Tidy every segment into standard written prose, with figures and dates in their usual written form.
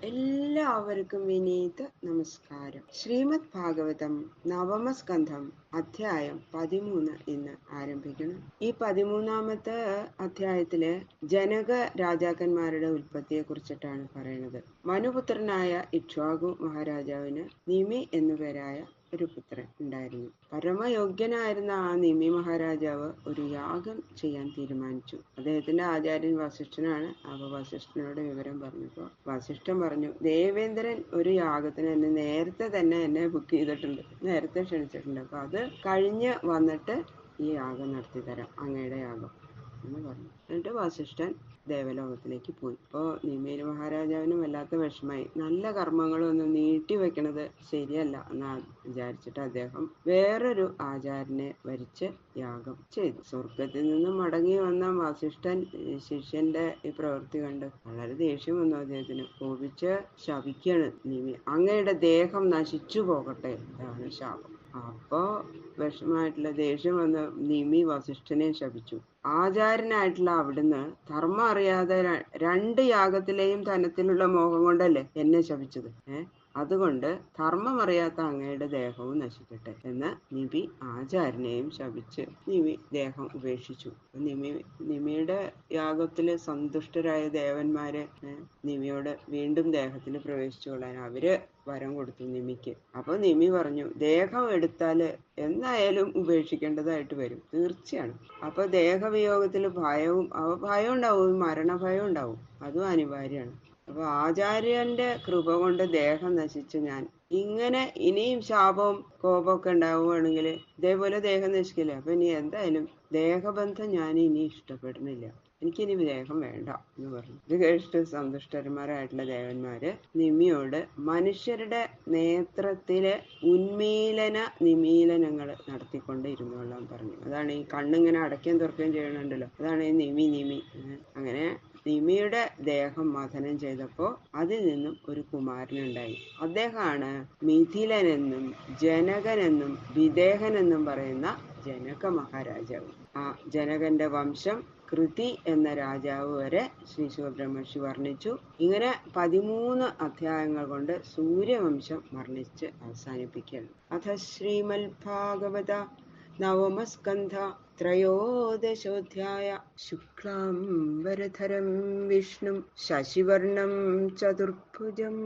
എല്ലാവർക്കും വിനീത നമസ്കാരം. ശ്രീമദ് ഭാഗവതം നവമസ്കന്ധം അധ്യായം 13 ഇന്ന് ആരംഭിക്കണം. ഈ 13ാമത്തെ അധ്യായത്തില് ജനക രാജാക്കന്മാരുടെ ഉൽപ്പത്തിയെ കുറിച്ചിട്ടാണ് പറയുന്നത്. മനുപുത്രനായ ഇക്ഷ്വാകു മഹാരാജാവിന് നിമി എന്നുപേരായ ഒരു പുത്രൻ ഉണ്ടായിരുന്നു. പരമയോഗ്യനായിരുന്ന ആ നിമി മഹാരാജാവ് ഒരു യാഗം ചെയ്യാൻ തീരുമാനിച്ചു. അദ്ദേഹത്തിന്റെ ആചാര്യൻ വസിഷ്ഠനാണ്. അപ്പൊ വസിഷ്ഠനോട് വിവരം പറഞ്ഞപ്പോ വസിഷ്ഠൻ പറഞ്ഞു, ദേവേന്ദ്രൻ ഒരു യാഗത്തിന് എന്നെ ബുക്ക് ചെയ്തിട്ടുണ്ട്, നേരത്തെ ക്ഷണിച്ചിട്ടുണ്ട്. അപ്പൊ അത് കഴിഞ്ഞ് വന്നിട്ട് ഈ യാഗം നടത്തി തരാം, അങ്ങയുടെ യാഗം എന്ന് പറഞ്ഞു. എന്നിട്ട് വസിഷ്ഠൻ ദേവലോകത്തിലേക്ക് പോയി. ഇപ്പോ നിമേര് മഹാരാജാവിനും വല്ലാത്ത വിഷമായി. നല്ല കർമ്മങ്ങളൊന്നും നീട്ടി വെക്കണത് ശരിയല്ല എന്ന് വിചാരിച്ചിട്ട് അദ്ദേഹം വേറൊരു ആചാര്യനെ വരിച്ച് യാഗം ചെയ്തു. സ്വർഗത്തിൽ നിന്നും മടങ്ങി വന്ന വസിഷ്ഠൻ ശിഷ്യന്റെ ഈ പ്രവൃത്തി കണ്ട് വളരെ ദേഷ്യം വന്നു. അദ്ദേഹത്തിന് കോപിച്ച് ശപിക്കാണ്. നിമി, അങ്ങയുടെ ദേഹം നശിച്ചു പോകട്ടെ, ഇതാണ് ശാപം. അപ്പോ വിഷമായിട്ടുള്ള ദേഷ്യം വന്ന് നിമി വസിഷ്ഠനെ ശപിച്ചു. ആചാര്യനായിട്ടുള്ള അവിടുന്ന് ധർമ്മം അറിയാതെ രണ്ട് യാഗത്തിലെയും ധനത്തിലുള്ള മോഹം കൊണ്ടല്ലേ എന്നെ ശപിച്ചത്. അതുകൊണ്ട് ധർമ്മം അറിയാത്ത അങ്ങയുടെ ദേഹവും നശിക്കട്ടെ എന്ന് നിമി ആചാര്യനെയും ശപിച്ച് നിമി ദേഹം ഉപേക്ഷിച്ചു. നിമിയുടെ യാഗത്തില് സന്തുഷ്ടരായ ദേവന്മാര് നിമിയോട് വീണ്ടും ദേഹത്തിൽ പ്രവേശിച്ചു കൊള്ളാൻ അവര് വരം കൊടുത്തു നിമിക്ക്. അപ്പൊ നിമി പറഞ്ഞു, ദേഹം എടുത്താല് എന്നായാലും ഉപേക്ഷിക്കേണ്ടതായിട്ട് വരും, തീർച്ചയാണ്. അപ്പൊ ദേഹവിയോഗത്തില് ഭയം ഉണ്ടാവും, മരണഭയം ഉണ്ടാവും, അതും അനിവാര്യമാണ്. അപ്പൊ ആചാര്യന്റെ കൃപ കൊണ്ട് ദേഹം നശിച്ച് ഞാൻ ഇങ്ങനെ ഇനിയും ശാപവും കോപമൊക്കെ ഉണ്ടാവുകയാണെങ്കിൽ ഇതേപോലെ ദേഹം നശിക്കില്ല. അപ്പൊ ഇനി എന്തായാലും ദേഹബന്ധം ഞാൻ ഇനി ഇഷ്ടപ്പെടുന്നില്ല, എനിക്കിനി ദേഹം വേണ്ട എന്ന് പറഞ്ഞു. ഇത് കേട്ടിട്ട് സന്തുഷ്ടന്മാരായിട്ടുള്ള ദേവന്മാര് നിമിയോട് മനുഷ്യരുടെ നേത്രത്തിലെ ഉന്മീലന നിമീലനങ്ങൾ നടത്തിക്കൊണ്ട് ഇരുന്നോളാൻ പറഞ്ഞു. അതാണ് ഈ കണ്ണിങ്ങനെ അടയ്ക്കുകയും തുറക്കുകയും ചെയ്യണുണ്ടല്ലോ, അതാണ് ഈ നിമി. അങ്ങനെ നിമിയുടെ ദേഹം മഥനം ചെയ്തപ്പോ അതിൽ നിന്നും ഒരു കുമാരനുണ്ടായി. അദ്ദേഹമാണ് മിഥിലനെന്നും ജനകനെന്നും വിദേഹനെന്നും പറയുന്ന ജനക മഹാരാജാവ്. ആ ജനകന്റെ വംശം കൃതി എന്ന രാജാവ് വരെ ശ്രീ ശിവബ്രഹ്മർഷി വർണ്ണിച്ചു. ഇങ്ങനെ 13 അധ്യായങ്ങൾ കൊണ്ട് സൂര്യവംശം വർണ്ണിച്ച് അവസാനിപ്പിക്കുകയാണ്. അഥ ശ്രീമൽ ഭാഗവത നവമസ്കന്ധ ത്രയോദശോധ്യായ. ശുക്ലാം വരധരം വിഷ്ണും ശശിവർണം ചതുർഭുജം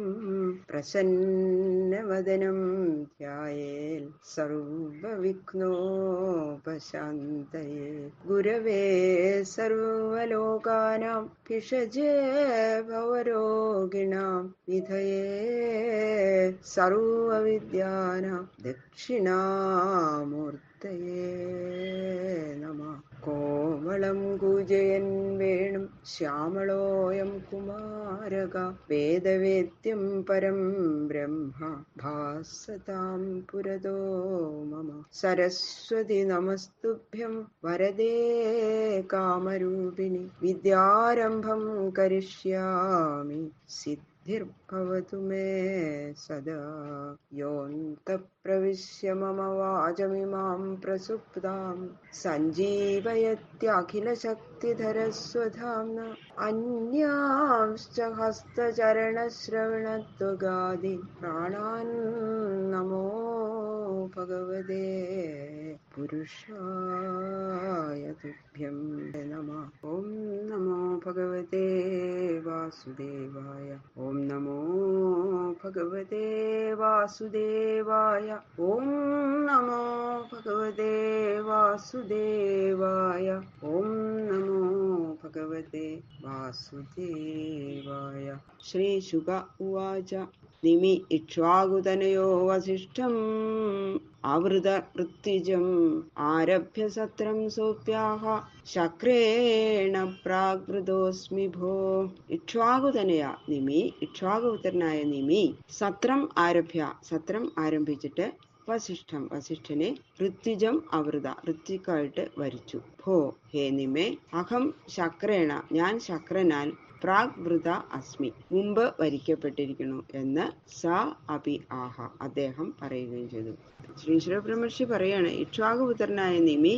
പ്രസന്നവദനം ധ്യായേൽ സർവവിഘ്നോപശാന്തയേ. ഗുരവേ സർവലോകാനാം ഭിഷജേ ഭവരോഗിണാം നിധയേ സർവവിദ്യാനാം ദക്ഷിണാമൂർത്തയേ നമഃ. കോമളം കൂജയൻ വേണും ശ്യാമളോയം കുമാരക വേദവേദ്യം പരം ബ്രഹ്മ ഭാസതാം പുരതോ മമ. സരസ്വതി നമസ്തുഭ്യം വരദേ കാമരൂപിണി വിദ്യാരംഭം കരിഷ്യാമി സിദ്ധിർഭവതു മേ സദാ. യോऽन्तः പ്രവിശ്യ മമ വാചമിമാം പ്രസുപ്താം സഞ്ജീവയത്യഖിലശക്തിധരസ്വധാംന. അന്യാംശ്ച ഹസ്തചരണശ്രവണത്വഗാദീൻ പ്രാണാൻ നമോ ഭഗവതേ പുരുഷായ തുഭ്യം നമഃ. ഓം നമോ ഭഗവതേ വാസുദേവായ. ഓം നമോ ഭഗവതേ വാസുദേവായ. ഓം നമോ ഭഗവതേ വാസുദേവായ. ഓം നമോ ഭഗവതേ വാസുദേവായ. ശ്രീ ശുക ഉവാച. നിമി ഇക്ഷ്വാകുതനയോ വസിഷ്ഠം ആവൃത പൃഥ്വിജം ആരഭ്യ സത്രം സോപ്യാഹ ശക്രേണ പ്രാകൃതോസ്മി ഭോ. ഇക്ഷ്വാകുതനയ നിമി, ഇക്ഷ്വാകുപുത്രനായ നിമി സത്രം ആരംഭിച്ചിട്ട് വസിഷ്ഠനെ ഋത്വിജം അവൃത, ഋത്വിക്കായിട്ട് വരിച്ചു. ഭോ, ഹേ നിമേ, അഹം ശക്രേണ, ഞാൻ ശക്രനാൽ പ്രാഗ്വൃത അസ്മി, മുമ്പ് വരിക്കപ്പെട്ടിരിക്കുന്നു എന്ന് സ അപി ആഹ, അദ്ദേഹം പറയുകയും ചെയ്തു. ശ്രീ ശിവബ്രഹ്മർഷി പറയാണ്, ഇക്ഷ്വാകുപുത്രനായ നിമി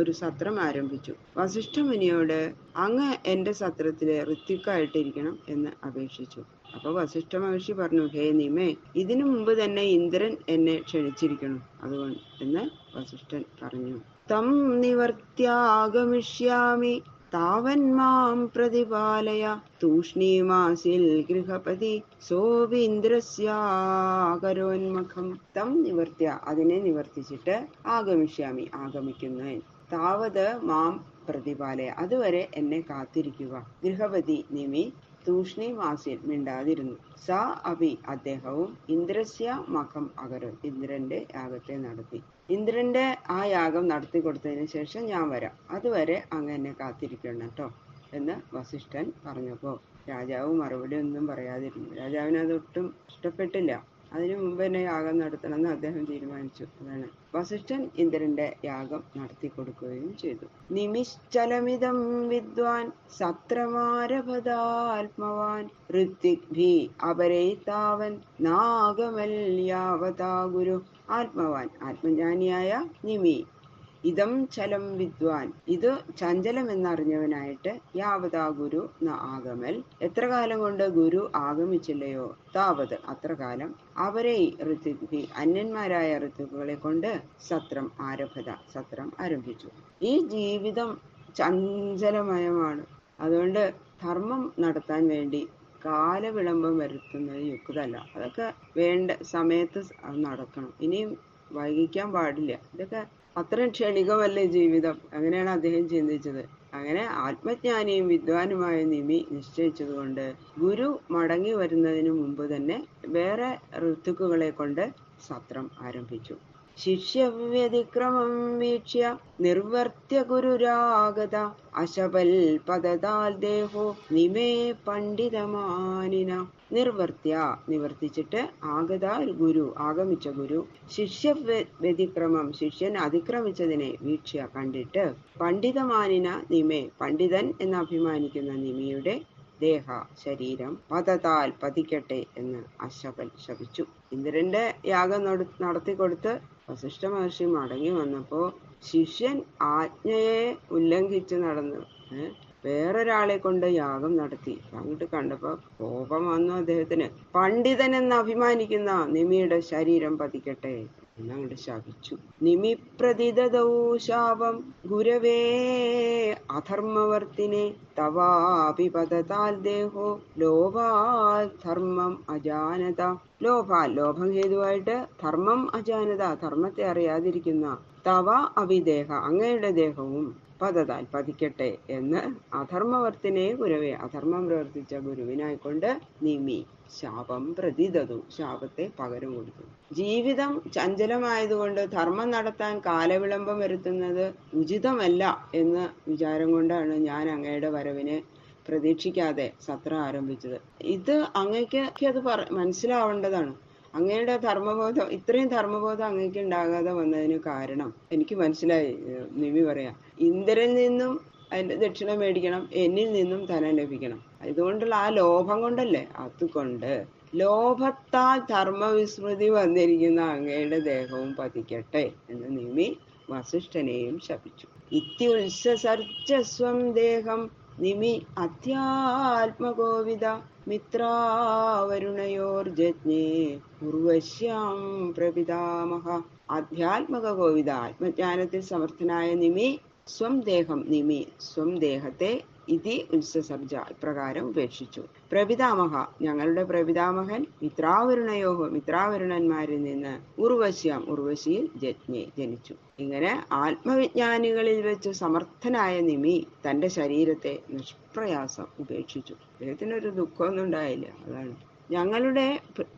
ഒരു സത്രം ആരംഭിച്ചു. വസിഷ്ഠ മുനിയോട് അങ്ങ് എന്റെ സത്രത്തില് ഋത്വിക്കായിട്ടിരിക്കണം എന്ന് അപേക്ഷിച്ചു. അപ്പൊ വസിഷ്ഠ മഹർഷി പറഞ്ഞു, ഹേ നിമേ, ഇതിനു മുമ്പ് തന്നെ ഇന്ദ്രൻ എന്നെ ക്ഷണിച്ചിരിക്കണം, അതുകൊണ്ട് എന്ന് വസിഷ്ഠൻ പറഞ്ഞു. തം നിവർത്യാഗമിഷ്യാമി താവന്മാം പ്രതിപാലയ തൂഷ്ണീമാസിൽ ഗൃഹപതി സോപീന്ദ്രസ്യാകരോന്മുഖം. തം നിവർത്തിയ, അതിനെ നിവർത്തിച്ചിട്ട്, ആഗമിഷ്യാമി, ആഗമിക്കുന്നു, താവത് മാം പ്രതിപാലയ, അതുവരെ എന്നെ കാത്തിരിക്കുക, ഗൃഹപതി നിമി തൂഷ്ണീമാസിൽ, മിണ്ടാതിരുന്നു, സ അഭി, അദ്ദേഹവും, ഇന്ദ്രസ്യ മഖം അകരം, ഇന്ദ്രന്റെ യാഗത്തെ നടത്തി. ഇന്ദ്രന്റെ ആ യാഗം നടത്തി കൊടുത്തതിന് ശേഷം ഞാൻ വരാം, അതുവരെ അങ്ങ് എന്നെ കാത്തിരിക്കണം കേട്ടോ എന്ന് വസിഷ്ഠൻ പറഞ്ഞപ്പോ രാജാവ് മറുപടി ഒന്നും പറയാതിരുന്നു. രാജാവിന് അതൊട്ടും ഇഷ്ടപ്പെട്ടില്ല. അതിനു മുമ്പ് തന്നെ യാഗം നടത്തണമെന്ന് അദ്ദേഹം തീരുമാനിച്ചു. അതാണ് വസിഷ്ഠൻ ഇന്ദ്രന്റെ യാഗം നടത്തി കൊടുക്കുകയും ചെയ്തു. നിമിശ്ചലമിതം വിദ്വാൻ സത്രമാരഭതാത്മവാൻ ഋത്വിഗ്ഭി അപരൈതാവൻ നാഗമൽ യാവതാ ഗുരു. ആത്മവാൻ, ആത്മജ്ഞാനിയായ നിമി, ഇതം ചലം വിദ്വാൻ, ഇത് ചഞ്ചലം എന്നറിഞ്ഞവനായിട്ട്, യാവതാ ഗുരു ന ആഗമൽ, എത്ര കാലം കൊണ്ട് ഗുരു ആഗമിച്ചില്ലയോ, താവത്, അത്ര കാലം, അവരെ ഋത്വിഗ്ഭി, അന്യന്മാരായ ഋത്വിക്കുകളെ കൊണ്ട് സത്രം ആരഭത, സത്രം ആരംഭിച്ചു. ഈ ജീവിതം ചഞ്ചലമയമാണ്. അതുകൊണ്ട് ധർമ്മം നടത്താൻ വേണ്ടി കാലവിളംബം വരുത്തുന്നത് യുക്തമല്ല. അതൊക്കെ വേണ്ട സമയത്ത് നടക്കണം, ഇനിയും വൈകിക്കാൻ പാടില്ല. ഇതൊക്കെ അത്രയും ക്ഷണികമല്ലേ ജീവിതം. അങ്ങനെയാണ് അദ്ദേഹം ചിന്തിച്ചത്. അങ്ങനെ ആത്മജ്ഞാനിയും വിദ്വാനുമായ നിമി നിശ്ചയിച്ചതുകൊണ്ട് ഗുരു മടങ്ങി വരുന്നതിന് മുമ്പ് തന്നെ വേറെ ഋതുക്കുകളെ കൊണ്ട് സത്രം ആരംഭിച്ചു. ശിഷ്യവ്യതിക്രമം വീക്ഷ്യ നിർവർത്തിയ ഗുരുരാഗത അശപൽ പദതാൽ ദേഹോ നിമേ പണ്ഡിതമാനിന. നിർവർത്തിയ, നിവർത്തിച്ചിട്ട്, ആഗത, ഗുരു, ആഗമിച്ച ഗുരു, ശിഷ്യ വ്യതിക്രമം, ശിഷ്യൻ അതിക്രമിച്ചതിനെ വീക്ഷ്യ, കണ്ടിട്ട്, പണ്ഡിതമാനിന നിമേ, പണ്ഡിതൻ എന്ന് അഭിമാനിക്കുന്ന നിമിയുടെ ദേഹ, ശരീരം, പദതാൽ, പതിക്കട്ടെ എന്ന് അശപൽ ശപിച്ചു. ഇന്ദ്രന്റെ യാഗം നടത്തിക്കൊടുത്ത് വസിഷ്ഠ മഹർഷി മടങ്ങി വന്നപ്പോ ശിഷ്യൻ ആജ്ഞയെ ഉല്ലംഘിച്ച് നടന്നു വേറൊരാളെ കൊണ്ട് യാഗം നടത്തി. അങ്ങോട്ട് കണ്ടപ്പോ കോപം വന്നു അദ്ദേഹത്തിന്. പണ്ഡിതൻ എന്ന് അഭിമാനിക്കുന്ന നിമിയുടെ ശരീരം പതിക്കട്ടെ എന്നങ്ങോട്ട് ശപിച്ചു. നിമി പ്രതിദദൗ ശാപം ഗുരവേ അധർമ്മവർത്തിനെ തവാപി പദതാൽ ദേഹോ ലോഭാൽ ധർമ്മം അജാനത. ലോഭം ഹേതുവായിട്ട് ധർമ്മം അജാനത, ധർമ്മത്തെ അറിയാതിരിക്കുന്ന, തവ അഭിദേഹ, അങ്ങയുടെ ദേഹവും, പദതാൽ, പതിക്കട്ടെ എന്ന് അധർമ്മവർത്തിനെ ഗുരവേ, അധർമ്മം പ്രവർത്തിച്ച ഗുരുവിനായിക്കൊണ്ട് നിമി ശാപം പ്രതിദതു, ശാപത്തെ പകരം കൊടുത്തു. ജീവിതം ചഞ്ചലമായതുകൊണ്ട് ധർമ്മം നടത്താൻ കാലവിളംബം വരുത്തുന്നത് ഉചിതമല്ല എന്ന വിചാരം കൊണ്ടാണ് ഞാൻ അങ്ങയുടെ വരവിനെ പ്രതീക്ഷിക്കാതെ സത്രം ആരംഭിച്ചത്. ഇത് അങ്ങയ്ക്ക് അത് മനസ്സിലാവേണ്ടതാണ്. അങ്ങയുടെ ധർമ്മബോധം, ഇത്രയും ധർമ്മബോധം അങ്ങയ്ക്ക് ഉണ്ടാകാതെ വന്നതിന് കാരണം എനിക്ക് മനസ്സിലായി. നിമി പറയാം, ഇന്ദ്രനിൽ നിന്നും അതിന്റെ ദക്ഷിണ മേടിക്കണം, എന്നിൽ നിന്നും ധനം ലഭിക്കണം. ഇതുകൊണ്ടുള്ള ആ ലോഭം കൊണ്ടല്ലേ. അതുകൊണ്ട് ലോഭത്താൽ ധർമ്മവിസ്മൃതി വന്നിരിക്കുന്ന അങ്ങയുടെ ദേഹവും പതിക്കട്ടെ എന്ന് നിമി വസിഷ്ഠനെയും ശപിച്ചു. ഇത്യുത്സർജസ്വം ദേഹം നിമി അധ്യാത്മകോവിദ മിത്രാവരുണയോർജജ്ഞേ ഉർവശ്യാം പ്രപിതാമഹ. ആധ്യാത്മക കോവിദ, ആത്മജ്ഞാനത്തിൽ സമർത്ഥനായ നിമി സ്വം ദേഹം, നിമി സ്വം ദേഹത്തെ ഇതി ഉത്സർജ, ഇപ്രകാരം ഉപേക്ഷിച്ചു. പ്രപിതാമഹ, ഞങ്ങളുടെ പ്രപിതാമഹൻ, മിത്രാവരുണയോഹോ, മിത്രാവരുണന്മാരിൽ നിന്ന്, ഉർവശ്യാം, ഉർവശിയിൽ ജജ്ഞേ, ജനിച്ചു. ഇങ്ങനെ ആത്മവിജ്ഞാനികളിൽ വെച്ച് സമർത്ഥനായ നിമി തന്റെ ശരീരത്തെ നിഷ്പ്രയാസം ഉപേക്ഷിച്ചു. അദ്ദേഹത്തിനൊരു ദുഃഖമൊന്നും ഉണ്ടായില്ല. അതാണ് ഞങ്ങളുടെ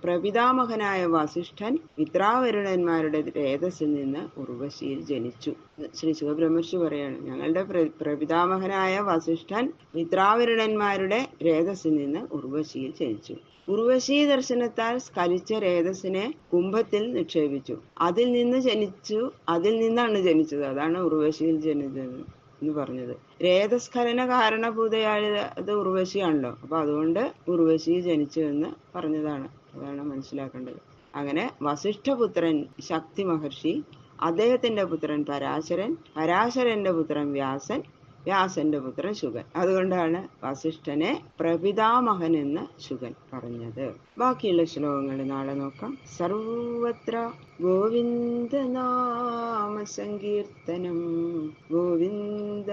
പ്രപിതാമഹനായ വസിഷ്ഠൻ മിത്രാവരുണന്മാരുടെ രേതസ്സിൽ നിന്ന് ഉർവശിയിൽ ജനിച്ചു. ശ്രീ ശിവബ്രഹ്മർഷി പറയാണ്, ഞങ്ങളുടെ പ്രപിതാമഹനായ വസിഷ്ഠൻ മിത്രാവരുണന്മാരുടെ രേതസ്സിൽ നിന്ന് ഉർവശിയിൽ ജനിച്ചു. ഉർവശി ദർശനത്താൽ സ്ഖലിച്ച രേതസ്സിനെ കുംഭത്തിൽ നിക്ഷേപിച്ചു. അതിൽ നിന്നാണ് ജനിച്ചത്. അതാണ് ഉർവശിയിൽ ജനിച്ചത് എന്ന് പറഞ്ഞത്. രേതസ്ഖലന കാരണഭൂതയായത് ഉർവശിയാണല്ലോ. അപ്പൊ അതുകൊണ്ട് ഉർവശി ജനിച്ചു എന്ന് പറഞ്ഞതാണ്. അതാണ് മനസ്സിലാക്കേണ്ടത്. അങ്ങനെ വസിഷ്ഠപുത്രൻ ശക്തി മഹർഷി, അദ്ദേഹത്തിന്റെ പുത്രൻ പരാശരൻ, പരാശരന്റെ പുത്രൻ വ്യാസൻ, വ്യാസന്റെ പുത്രൻ ശുഗൻ. അതുകൊണ്ടാണ് വസിഷ്ഠനെ പ്രപിതാമഹൻ എന്ന് ശുഗൻ പറഞ്ഞത്. ബാക്കിയുള്ള ശ്ലോകങ്ങൾ നാളെ നോക്കാം. സർവത്ര ഗോവിന്ദ നാമ സങ്കീർത്തനം, ഗോവിന്ദ